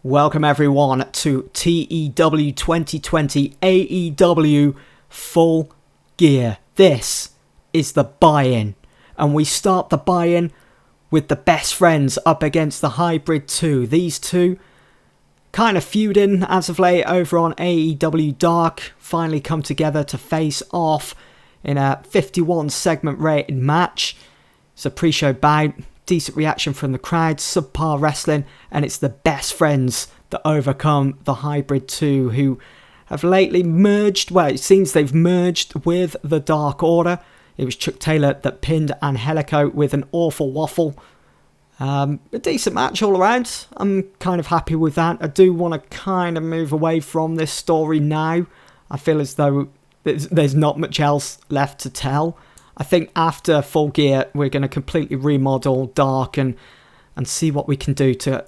Welcome everyone to TEW 2020 AEW Full Gear. This is the buy-in, and we start the buy-in with the best friends up against the Hybrid 2. These two kind of feuding as of late over on AEW Dark, finally come together to face off in a 51 segment rated match. It's a pre-show bout. Decent reaction from the crowd, subpar wrestling, and it's the best friends that overcome the Hybrid 2, who have lately merged, well, it seems they've merged with the Dark Order. It was Chuck Taylor that pinned Angelico with an awful waffle. A decent match all around. I'm kind of happy with that. I do want to kind of move away from this story now. I feel as though there's not much else left to tell. I think after Full Gear, we're going to completely remodel Dark and see what we can do to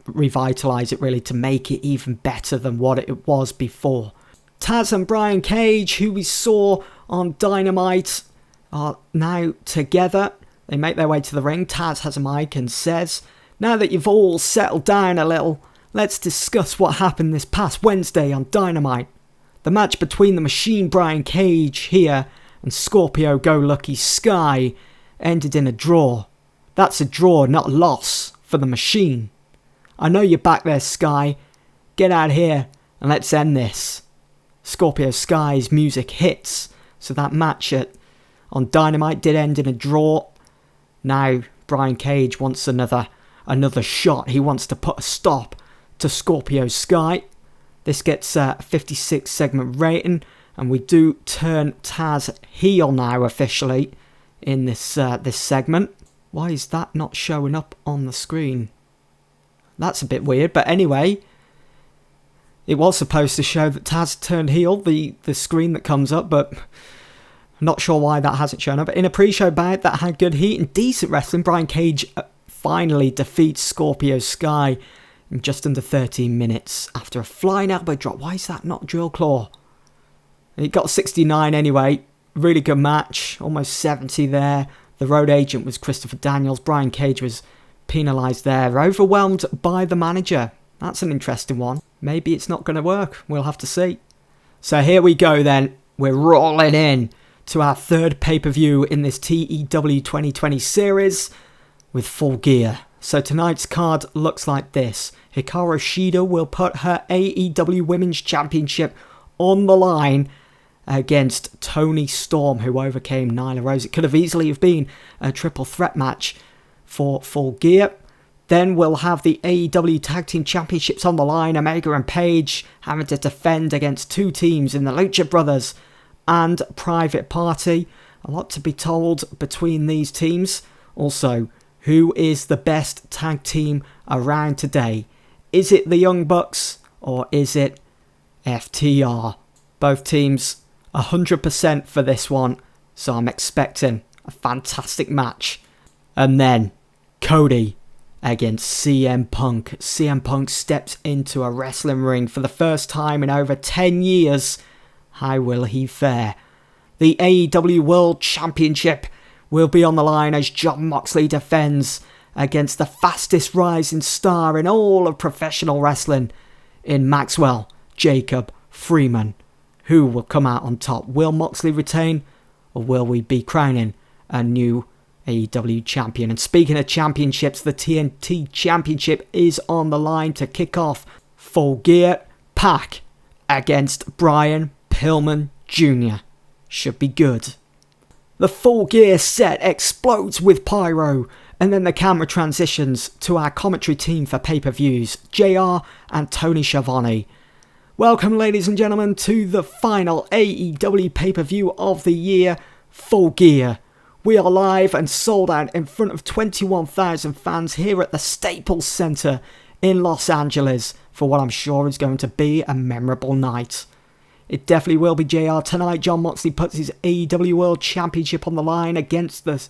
revitalise it, really, to make it even better than what it was before. Taz and Brian Page, who we saw on Dynamite, are now together. They make their way to the ring. Taz has a mic and says, "Now that you've all settled down a little, let's discuss what happened this past Wednesday on Dynamite. The match between the Machine Brian Page here and Scorpio Go Lucky Sky ended in a draw. That's a draw, not a loss for the Machine. I know you're back there, Sky. Get out here and let's end this." Scorpio Sky's music hits, so that match on Dynamite did end in a draw. Now Brian Page wants another shot. He wants to put a stop to Scorpio Sky. This gets a 56 segment rating. And we do turn Taz heel now officially in this segment. Why is that not showing up on the screen? That's a bit weird. But anyway, it was supposed to show that Taz turned heel, the screen that comes up. But I'm not sure why that hasn't shown up. But in a pre-show bout that had good heat and decent wrestling, Brian Page finally defeats Scorpio Sky in just under 13 minutes after a flying elbow drop. Why is that not Drill Claw? It got 69 anyway. Really good match. Almost 70 there. The road agent was Christopher Daniels. Brian Page was penalised there. Overwhelmed by the manager. That's an interesting one. Maybe it's not going to work. We'll have to see. So here we go then. We're rolling in to our third pay-per-view in this TEW 2020 series with Full Gear. So tonight's card looks like this. Hikaru Shida will put her AEW Women's Championship on the line against Toni Storm, who overcame Nyla Rose. It could have easily have been a triple threat match for Full Gear. Then we'll have the AEW Tag Team Championships on the line. Omega and Page having to defend against two teams in the Lucha Brothers and Private Party. A lot to be told between these teams. Also, who is the best tag team around today? Is it the Young Bucks or is it FTR? Both teams 100% for this one, so I'm expecting a fantastic match. And then Cody against CM Punk. CM Punk steps into a wrestling ring for the first time in over 10 years. How will he fare? The AEW World Championship will be on the line as Jon Moxley defends against the fastest rising star in all of professional wrestling in Maxwell Jacob Freeman. Who will come out on top? Will Moxley retain, or will we be crowning a new AEW champion? And speaking of championships, the TNT Championship is on the line to kick off Full Gear. Pac against Brian Pillman Jr. Should be good. The Full Gear set explodes with pyro, and then the camera transitions to our commentary team for pay-per-views, JR and Tony Schiavone. Welcome, ladies and gentlemen, to the final AEW pay-per-view of the year, Full Gear. We are live and sold out in front of 21,000 fans here at the Staples Center in Los Angeles for what I'm sure is going to be a memorable night. It definitely will be JR tonight. Jon Moxley puts his AEW World Championship on the line against the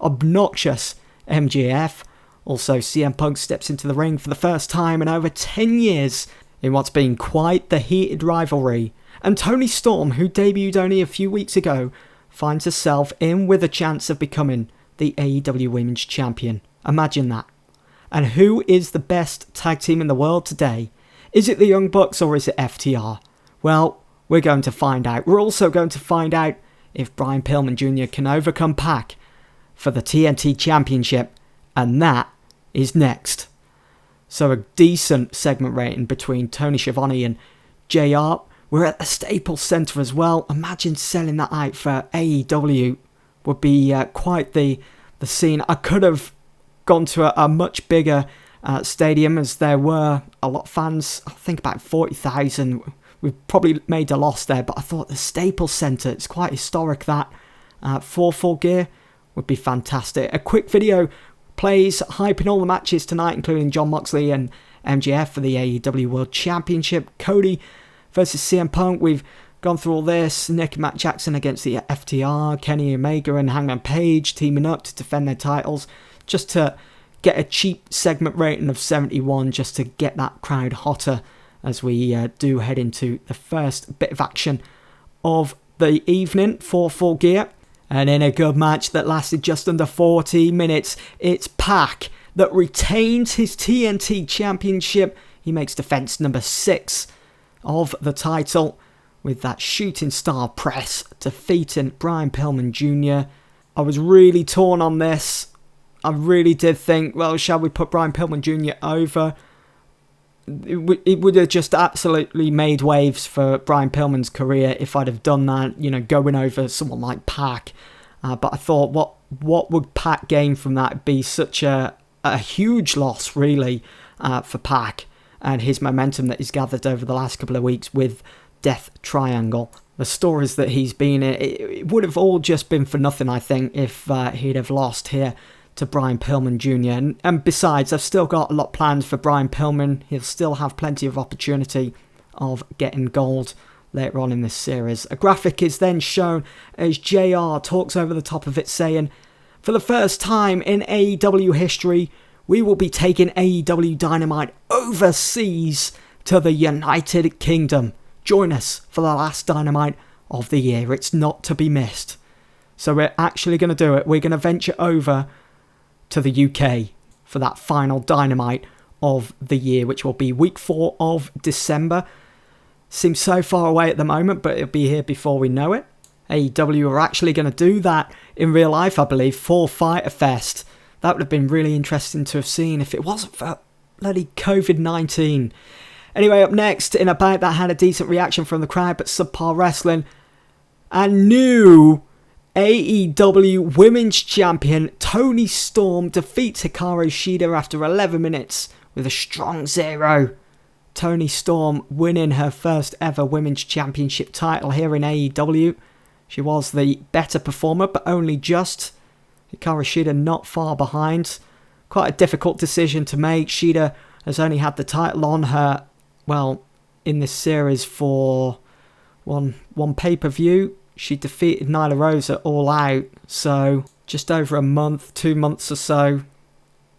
obnoxious MJF. Also, CM Punk steps into the ring for the first time in over 10 years in what's been quite the heated rivalry. And Toni Storm, who debuted only a few weeks ago, finds herself in with a chance of becoming the AEW Women's Champion. Imagine that. And who is the best tag team in the world today? Is it the Young Bucks or is it FTR? Well, we're going to find out. We're also going to find out if Brian Pillman Jr. can overcome Pac for the TNT Championship. And that is next. So a decent segment rating between Tony Schiavone and JR. We're at the Staples Center as well. Imagine selling that out for AEW. Would be quite the scene. I could have gone to a much bigger stadium, as there were a lot of fans. I think about 40,000. We've probably made a loss there, but I thought the Staples Center, it's quite historic. That for Full Gear would be fantastic. A quick video plays hyping all the matches tonight, including Jon Moxley and MJF for the AEW World Championship. Cody versus CM Punk. We've gone through all this. Nick and Matt Jackson against the FTR. Kenny Omega and Hangman Page teaming up to defend their titles. Just to get a cheap segment rating of 71, just to get that crowd hotter as we do head into the first bit of action of the evening for Full Gear. And in a good match that lasted just under 40 minutes, it's Pac that retains his TNT Championship. He makes defense number 6 of the title with that shooting star press, defeating Brian Pillman Jr. I was really torn on this. I really did think, well, shall we put Brian Pillman Jr. over? It would have just absolutely made waves for Brian Pillman's career if I'd have done that, going over someone like Pac. But I thought, what would Pac gain from that? It'd be such a huge loss, really, for Pac and his momentum that he's gathered over the last couple of weeks with Death Triangle. The stories that he's been in, it would have all just been for nothing, I think, if he'd have lost here to Brian Pillman Jr. And besides, I've still got a lot planned for Brian Pillman. He'll still have plenty of opportunity of getting gold later on in this series. A graphic is then shown as JR talks over the top of it, saying, "For the first time in AEW history, we will be taking AEW Dynamite overseas to the United Kingdom. Join us for the last Dynamite of the year. It's not to be missed." So we're actually going to do it. We're going to venture over to the UK for that final Dynamite of the year, which will be week 4 of December. Seems so far away at the moment, but it'll be here before we know it. AEW are actually going to do that in real life, I believe, for Fyter Fest. That would have been really interesting to have seen if it wasn't for bloody COVID-19. Anyway, up next, in a bout that had a decent reaction from the crowd, but subpar wrestling, a new AEW Women's Champion Toni Storm defeats Hikaru Shida after 11 minutes with a strong 0. Toni Storm winning her first ever Women's Championship title here in AEW. She was the better performer, but only just. Hikaru Shida not far behind. Quite a difficult decision to make. Shida has only had the title on her, well, in this series for one pay-per-view. She defeated Nyla Rose at All Out, so just over a month, 2 months or so.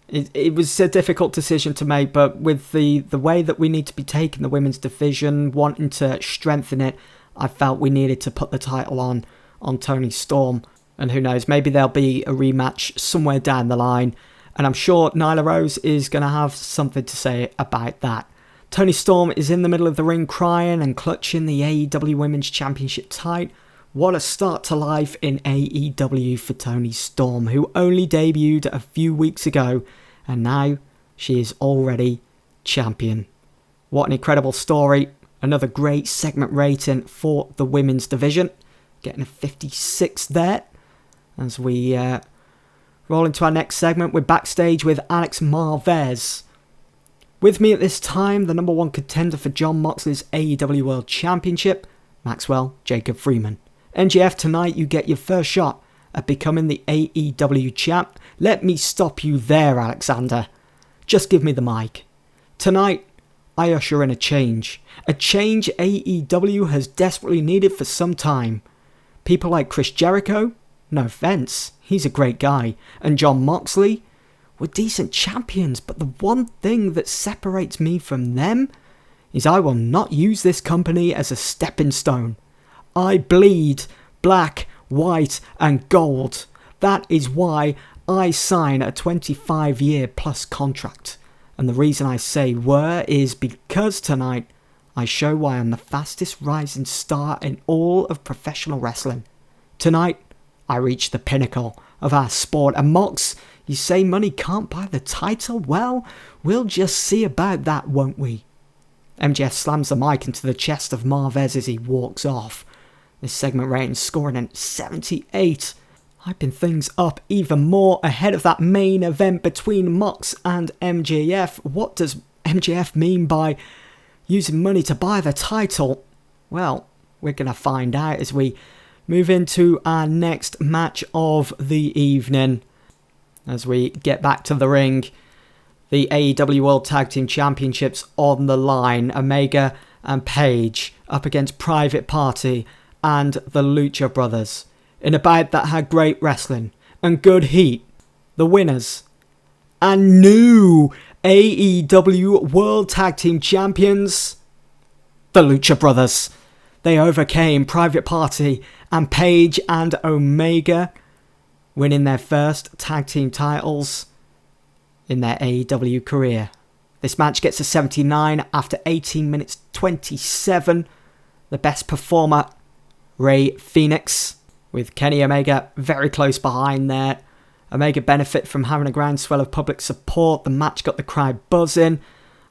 It was a difficult decision to make, but with the way that we need to be taking the women's division, wanting to strengthen it, I felt we needed to put the title on Toni Storm. And who knows, maybe there'll be a rematch somewhere down the line. And I'm sure Nyla Rose is going to have something to say about that. Toni Storm is in the middle of the ring crying and clutching the AEW Women's Championship title. What a start to life in AEW for Toni Storm, who only debuted a few weeks ago, and now she is already champion. What an incredible story. Another great segment rating for the women's division. Getting a 56 there. As we roll into our next segment, we're backstage with Alex Marvez. With me at this time, the number 1 contender for Jon Moxley's AEW World Championship, Maxwell Jacob Freeman. MJF, tonight you get your first shot at becoming the AEW champ. Let me stop you there, Alexander. Just give me the mic. Tonight, I usher in a change AEW has desperately needed for some time. People like Chris Jericho, no offense, he's a great guy, and Jon Moxley were decent champions, but the one thing that separates me from them is I will not use this company as a stepping stone. I bleed black, white, and gold. That is why I sign a 25-year plus contract. And the reason I say were is because tonight I show why I'm the fastest rising star in all of professional wrestling. Tonight, I reach the pinnacle of our sport. And Mox, you say money can't buy the title? Well, we'll just see about that, won't we? MJF slams the mic into the chest of Marvez as he walks off. This segment rating scoring at 78. Hyping things up even more ahead of that main event between Mox and MJF. What does MJF mean by using money to buy the title? Well, we're going to find out as we move into our next match of the evening. As we get back to the ring, the AEW World Tag Team Championships on the line. Omega and Page up against Private Party and the Lucha Brothers. In a bout that had great wrestling and good heat. The winners and new AEW World Tag Team Champions, the Lucha Brothers. They overcame Private Party and Page and Omega, winning their first tag team titles in their AEW career. This match gets a 79 after 18 minutes 27. The best performer, Rey Fenix, with Kenny Omega very close behind there. Omega benefit from having a groundswell of public support. The match got the crowd buzzing.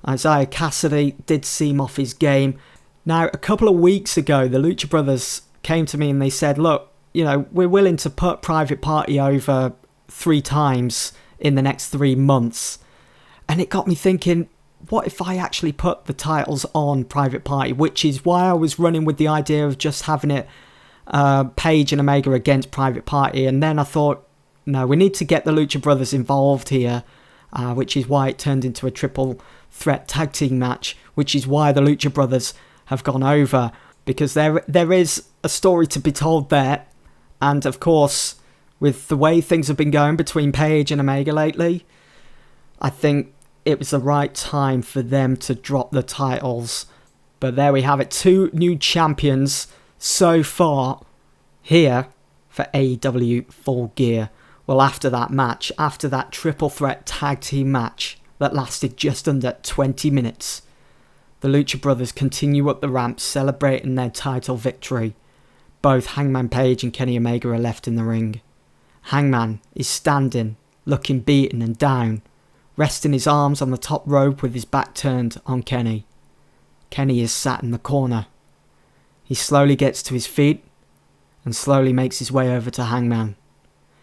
Isaiah Cassidy did seem off his game. Now, a couple of weeks ago, the Lucha Brothers came to me and they said, look, you know, we're willing to put Private Party over 3 times in the next 3 months. And it got me thinking, what if I actually put the titles on Private Party? Which is why I was running with the idea of just having it Page and Omega against Private Party. And then I thought, no, we need to get the Lucha Brothers involved here. Which is why it turned into a triple threat tag team match. Which is why the Lucha Brothers have gone over. Because there is a story to be told there. And of course, with the way things have been going between Page and Omega lately, I think it was the right time for them to drop the titles. But there we have it. 2 new champions so far here for AEW Full Gear. Well, after that match, after that triple threat tag team match that lasted just under 20 minutes, the Lucha Brothers continue up the ramp celebrating their title victory. Both Hangman Page and Kenny Omega are left in the ring. Hangman is standing, looking beaten and down, resting his arms on the top rope with his back turned on Kenny. Kenny is sat in the corner. He slowly gets to his feet and slowly makes his way over to Hangman.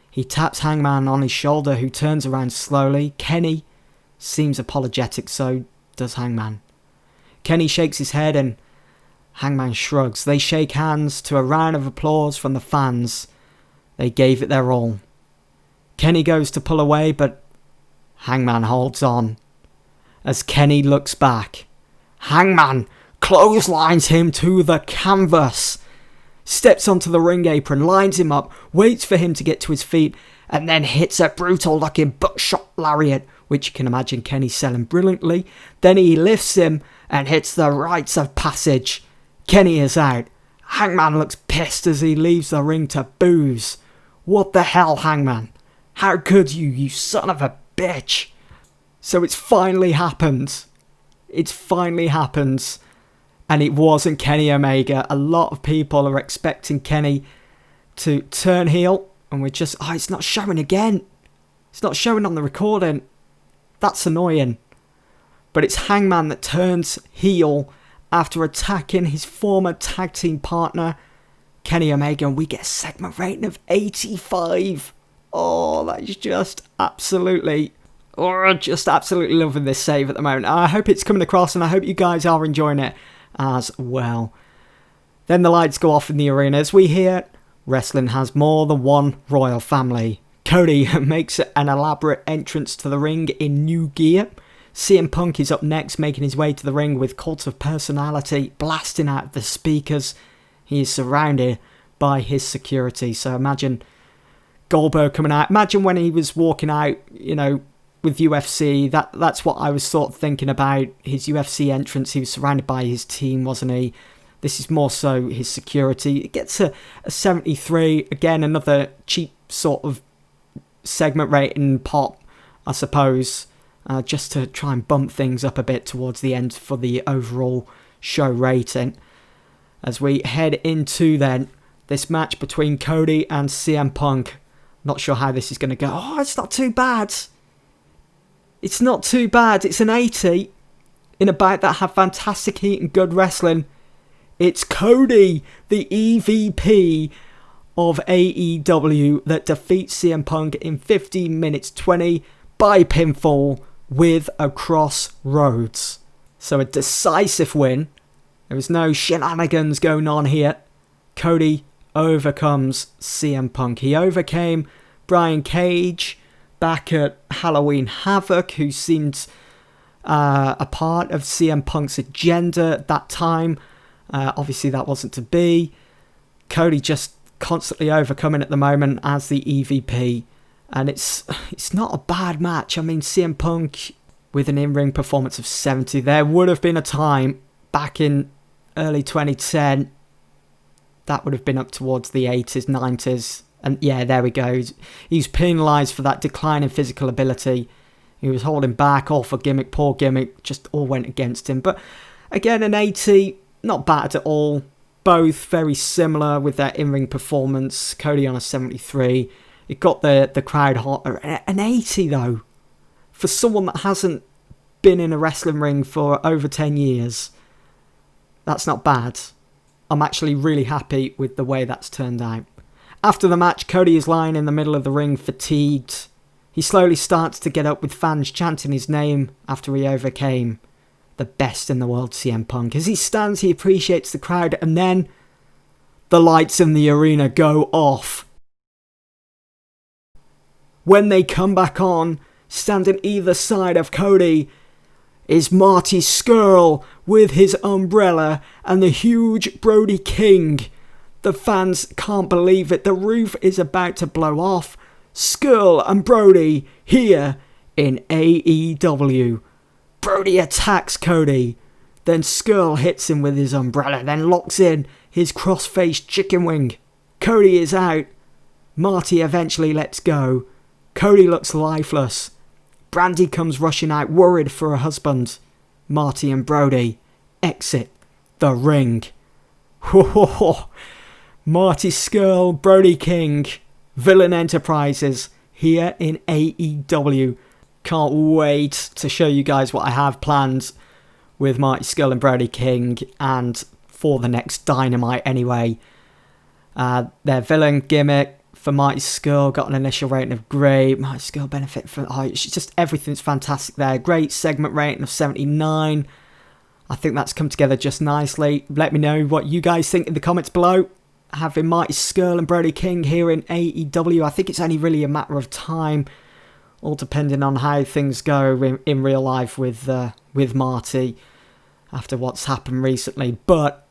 He taps Hangman on his shoulder, who turns around slowly. Kenny seems apologetic, so does Hangman. Kenny shakes his head and Hangman shrugs. They shake hands to a round of applause from the fans. They gave it their all. Kenny goes to pull away, but Hangman holds on. As Kenny looks back, Hangman clotheslines him to the canvas, steps onto the ring apron, lines him up, waits for him to get to his feet, and then hits a brutal looking buckshot lariat, which you can imagine Kenny selling brilliantly. Then he lifts him and hits the rites of passage. Kenny is out. Hangman looks pissed as he leaves the ring to booze. What the hell, Hangman? How could you, you son of a bitch? So it's finally happened. It's finally happened. And it wasn't Kenny Omega. A lot of people are expecting Kenny to turn heel. And we're just, it's not showing again. It's not showing on the recording. That's annoying. But it's Hangman that turns heel after attacking his former tag team partner, Kenny Omega. And we get a segment rating of 85. Oh, that is just absolutely loving this save at the moment. I hope it's coming across and I hope you guys are enjoying it as well. Then the lights go off in the arena as we hear wrestling has more than one royal family. Cody makes an elaborate entrance to the ring in new gear. CM Punk is up next, making his way to the ring with Cult of Personality blasting out the speakers. He is surrounded by his security. So imagine Goldberg coming out. Imagine when he was walking out, with UFC. That's what I was sort of thinking about. His UFC entrance, he was surrounded by his team, wasn't he? This is more so his security. It gets a 73. Again, another cheap sort of segment rating pop, I suppose, just to try and bump things up a bit towards the end for the overall show rating. As we head into then this match between Cody and CM Punk. Not sure how this is going to go. Oh, it's not too bad. It's not too bad. It's an 80 in a bout that had fantastic heat and good wrestling. It's Cody, the EVP of AEW, that defeats CM Punk in 15 minutes 20 by pinfall with a crossroads. So a decisive win. There was no shenanigans going on here. Cody overcomes CM Punk. He overcame Brian Cage back at Halloween Havoc, who seemed a part of CM Punk's agenda at that time. Obviously that wasn't to be. Cody just constantly overcoming at the moment as the EVP, and it's not a bad match. I mean, CM Punk with an in-ring performance of 70. There would have been a time back in early 2010 that would have been up towards the 80s, 90s, and yeah, there we go. He was penalised for that decline in physical ability. He was holding back, all for gimmick, poor gimmick, just all went against him. But again, an 80, not bad at all. Both very similar with their in-ring performance. Cody on a 73. It got the crowd hot. An 80 though, for someone that hasn't been in a wrestling ring for over 10 years, that's not bad. I'm actually really happy with the way that's turned out. After the match, Cody is lying in the middle of the ring, fatigued. He slowly starts to get up with fans chanting his name after he overcame the best in the world, CM Punk. As he stands, he appreciates the crowd, and then the lights in the arena go off. When they come back on, standing either side of Cody is Marty Scurll with his umbrella and the huge Brody King. The fans can't believe it. The roof is about to blow off. Scurll and Brody here in AEW. Brody attacks Cody. Then Scurll hits him with his umbrella, then locks in his cross-faced chicken wing. Cody is out. Marty eventually lets go. Cody looks lifeless. Brandy comes rushing out, worried for her husband. Marty and Brody exit the ring. Marty Scurll, Brody King, Villain Enterprises here in AEW. Can't wait to show you guys what I have planned with Marty Scurll and Brody King, and for the next Dynamite anyway. Their villain gimmick for Marty Scurll got an initial rating of great. Marty Scurll benefit from... it's just everything's fantastic there. Great segment rating of 79. I think that's come together just nicely. Let me know what you guys think in the comments below. Having Marty Scurll and Brody King here in AEW, I think it's only really a matter of time, all depending on how things go in real life with Marty after what's happened recently. But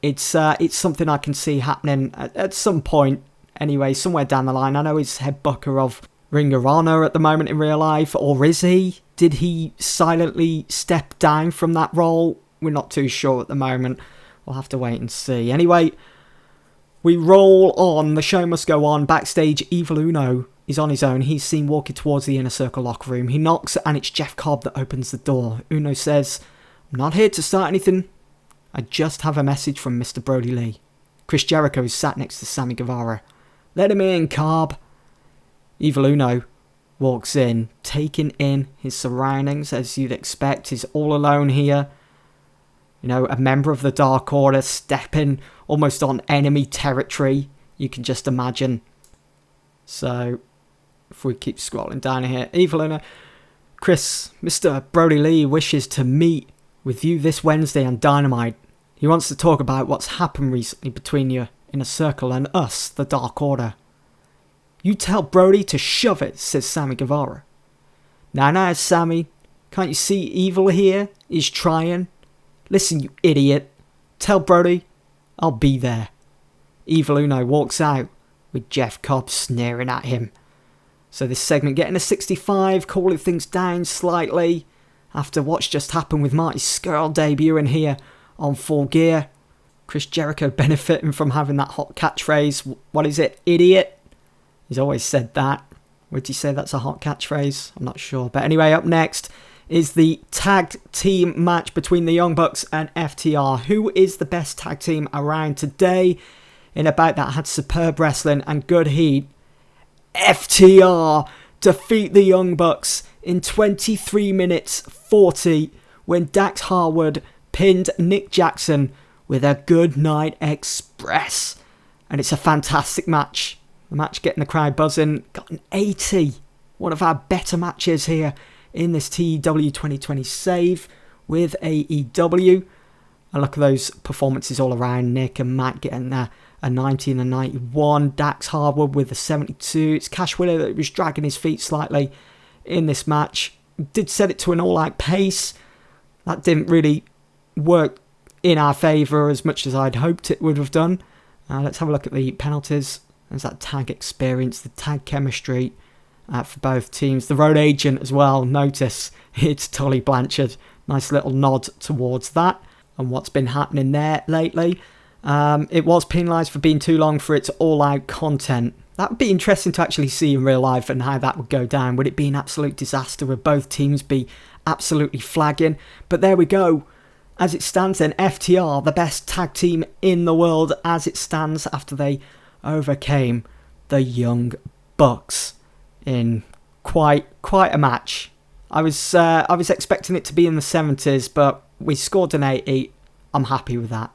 it's something I can see happening at some point anyway, somewhere down the line. I know he's head booker of Ring of Honor at the moment in real life, or is he? Did he silently step down from that role? We're not too sure at the moment. We'll have to wait and see. Anyway, we roll on. The show must go on. Backstage, Evil Uno is on his own. He's seen walking towards the Inner Circle locker room. He knocks, and it's Jeff Cobb that opens the door. Uno says, "I'm not here to start anything. I just have a message from Mr. Brody Lee." Chris Jericho is sat next to Sammy Guevara. "Let him in, Cobb." Evil Uno walks in, taking in his surroundings as you'd expect. He's all alone here. You know, a member of the Dark Order stepping almost on enemy territory. You can just imagine. So, if we keep scrolling down here. Evil Uno. "Chris, Mr. Brody Lee wishes to meet with you this Wednesday on Dynamite. He wants to talk about what's happened recently between your Inner Circle and us, the Dark Order." "You tell Brody to shove it," says Sammy Guevara. Now, Sammy. Can't you see Evil here? He's trying. Listen, you idiot. Tell Brody I'll be there. Evil Uno walks out with Jeff Cobb sneering at him. So this segment getting a 65, cooling things down slightly after what's just happened with Marty Scurll debuting here on Full Gear. Chris Jericho benefiting from having that hot catchphrase. What is it, idiot? He's always said that. Would you say that's a hot catchphrase? I'm not sure. But anyway, up next is the tag team match between the Young Bucks and FTR. Who is the best tag team around today? In a bout that had superb wrestling and good heat, FTR defeat the Young Bucks in 23 minutes 40 when Dax Harwood pinned Nick Jackson with a Good Night Express. And it's a fantastic match. The match getting the crowd buzzing. Got an 80. One of our better matches here in this TEW 2020 save with AEW. And look at those performances all around. Nick and Matt getting a 90 and a 91. Dax Harwood with a 72. It's Cash Wheeler that was dragging his feet slightly in this match. Did set it to an all-out pace. That didn't really work in our favour as much as I'd hoped it would have done. Let's have a look at the penalties. There's that tag experience, the tag chemistry for both teams. The road agent as well. Notice it's Tully Blanchard. Nice little nod towards that and what's been happening there lately. It was penalised for being too long for its all-out content. That would be interesting to actually see in real life and how that would go down. Would it be an absolute disaster? Would both teams be absolutely flagging? But there we go. As it stands then, FTR, the best tag team in the world as it stands after they overcame the Young Bucks in quite a match. I was expecting it to be in the 70s, but we scored an 80. I'm happy with that.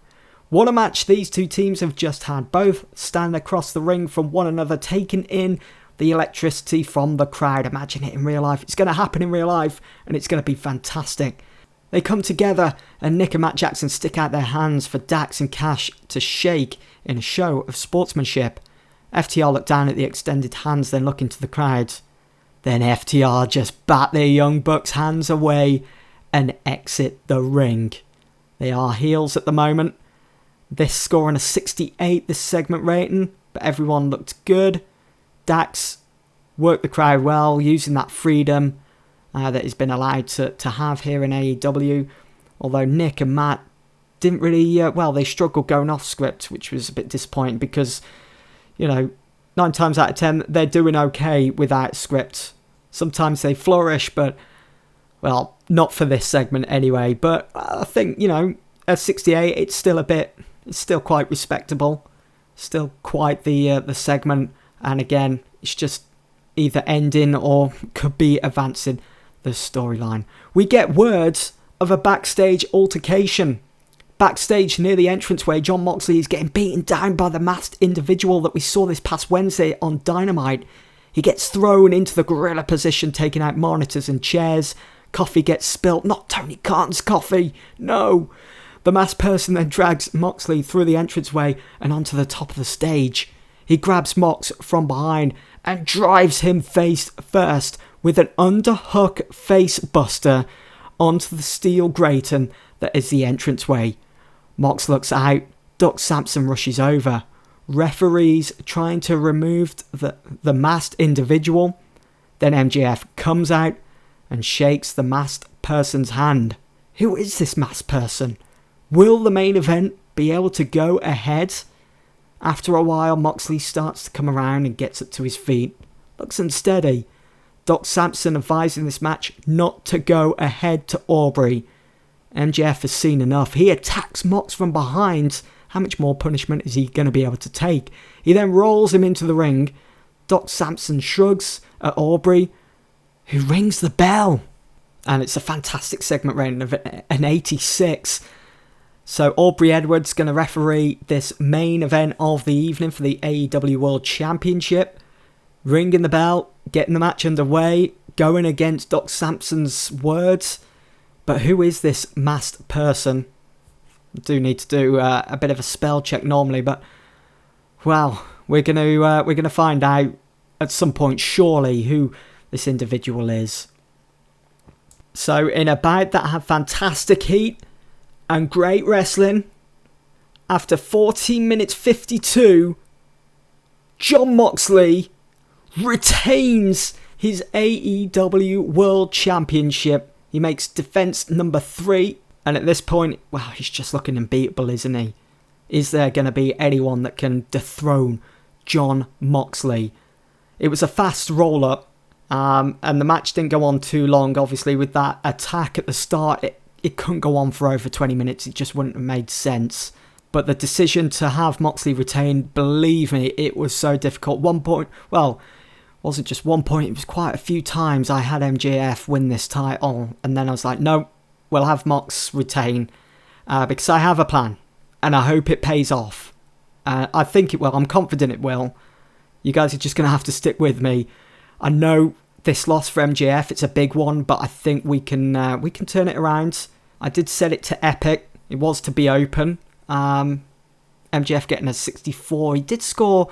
What a match these two teams have just had. Both stand across the ring from one another, taking in the electricity from the crowd. Imagine it in real life. It's going to happen in real life, and it's going to be fantastic. They come together, and Nick and Matt Jackson stick out their hands for Dax and Cash to shake in a show of sportsmanship. FTR look down at the extended hands, then look into the crowd. Then FTR just bat their Young Bucks hands away and exit the ring. They are heels at the moment. This scoring a 68, this segment rating, but everyone looked good. Dax worked the crowd well, using that freedom that he's been allowed to have here in AEW. Although Nick and Matt didn't really, they struggled going off script, which was a bit disappointing because, 9 times out of 10, they're doing okay without script. Sometimes they flourish, but, not for this segment anyway. But I think, at 68, it's still quite respectable. Still quite the segment. And again, it's just either ending or could be advancing the storyline. We get words of a backstage altercation. Backstage near the entranceway, Jon Moxley is getting beaten down by the masked individual that we saw this past Wednesday on Dynamite. He gets thrown into the gorilla position, taking out monitors and chairs. Coffee gets spilt. Not Tony Khan's coffee. No. The masked person then drags Moxley through the entranceway and onto the top of the stage. He grabs Mox from behind and drives him face first with an underhook face buster onto the steel grating that is the entranceway. Mox looks out. Doc Sampson rushes over. Referees trying to remove the masked individual. Then MJF comes out and shakes the masked person's hand. Who is this masked person? Will the main event be able to go ahead? After a while, Moxley starts to come around and gets up to his feet. Looks unsteady. Doc Sampson advising this match not to go ahead to Aubrey. MJF has seen enough. He attacks Mox from behind. How much more punishment is he going to be able to take? He then rolls him into the ring. Doc Sampson shrugs at Aubrey, who rings the bell. And it's a fantastic segment rating of an 86. So Aubrey Edwards going to referee this main event of the evening for the AEW World Championship. Ringing the bell, getting the match underway, going against Doc Sampson's words. But who is this masked person? I do need to do a bit of a spell check normally, but we're gonna find out at some point surely who this individual is. So in a bout that had fantastic heat and great wrestling, after 14 minutes 52, Jon Moxley retains his AEW World Championship. He makes defense number 3. And at this point, he's just looking unbeatable, isn't he? Is there going to be anyone that can dethrone Jon Moxley? It was a fast roll-up, and the match didn't go on too long. Obviously, with that attack at the start, it couldn't go on for over 20 minutes. It just wouldn't have made sense. But the decision to have Moxley retain, believe me, it was so difficult. One point, well, wasn't just one point, it was quite a few times I had MJF win this title, and then I was like, no, we'll have Mox retain, because I have a plan, and I hope it pays off. I think it will. I'm confident it will. You guys are just going to have to stick with me. I know this loss for MJF, it's a big one, but I think we can turn it around. I did set it to epic. It was to be open. MJF getting a 64. He did score,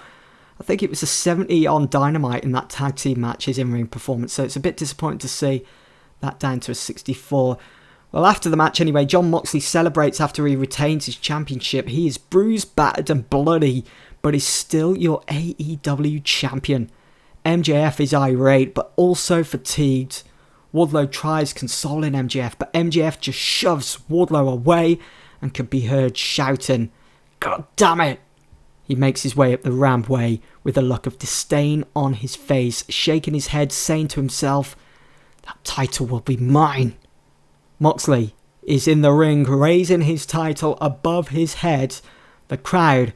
I think it was a 70 on Dynamite in that tag team match, his in-ring performance. So it's a bit disappointing to see that down to a 64. Well, after the match anyway, Jon Moxley celebrates after he retains his championship. He is bruised, battered and bloody, but he's still your AEW champion. MJF is irate, but also fatigued. Wardlow tries consoling MJF, but MJF just shoves Wardlow away and can be heard shouting, "God damn it!" He makes his way up the rampway with a look of disdain on his face, shaking his head, saying to himself, "That title will be mine." Moxley is in the ring, raising his title above his head. The crowd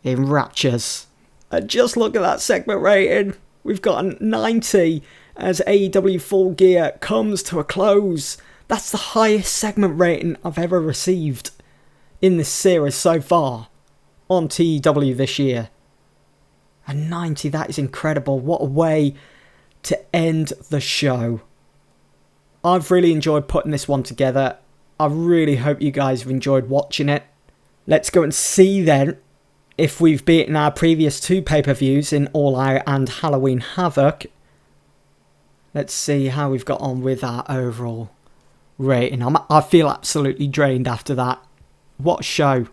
in raptures. And just look at that segment rating. We've got a 90 as AEW Full Gear comes to a close. That's the highest segment rating I've ever received in this series so far on TEW this year. A 90, that is incredible. What a way to end the show. I've really enjoyed putting this one together. I really hope you guys have enjoyed watching it. Let's go and see then if we've beaten our previous two pay-per-views in All Out and Halloween Havoc. Let's see how we've got on with our overall rating. I feel absolutely drained after that. What a show.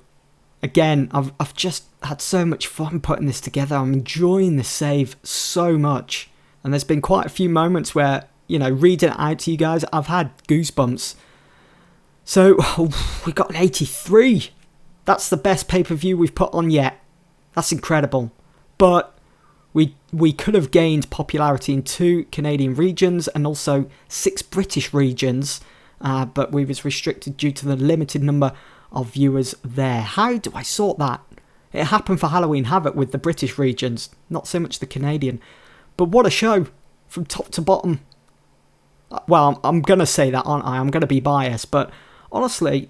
Again, I've just had so much fun putting this together. I'm enjoying the save so much. And there's been quite a few moments where, you know, reading it out to you guys, I've had goosebumps. So, we got an 83. That's the best pay-per-view we've put on yet. That's incredible. But we could have gained popularity in 2 Canadian regions and also 6 British regions. But we was restricted due to the limited number of viewers there. How do I sort that? It happened for Halloween Havoc with the British regions, not so much the Canadian. But what a show from top to bottom. Well, I'm going to say that, aren't I? I'm going to be biased, but honestly,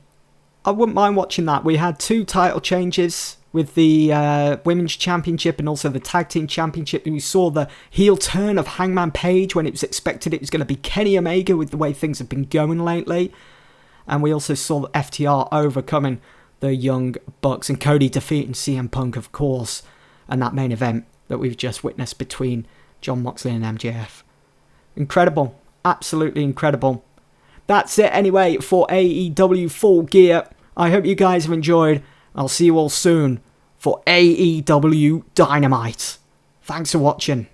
I wouldn't mind watching that. We had 2 title changes with the Women's Championship and also the Tag Team Championship. We saw the heel turn of Hangman Page when it was expected it was going to be Kenny Omega with the way things have been going lately. And we also saw the FTR overcoming the Young Bucks and Cody defeating CM Punk, of course, and that main event that we've just witnessed between Jon Moxley and MJF. Incredible. Absolutely incredible. That's it anyway for AEW Full Gear. I hope you guys have enjoyed. I'll see you all soon for AEW Dynamite. Thanks for watching.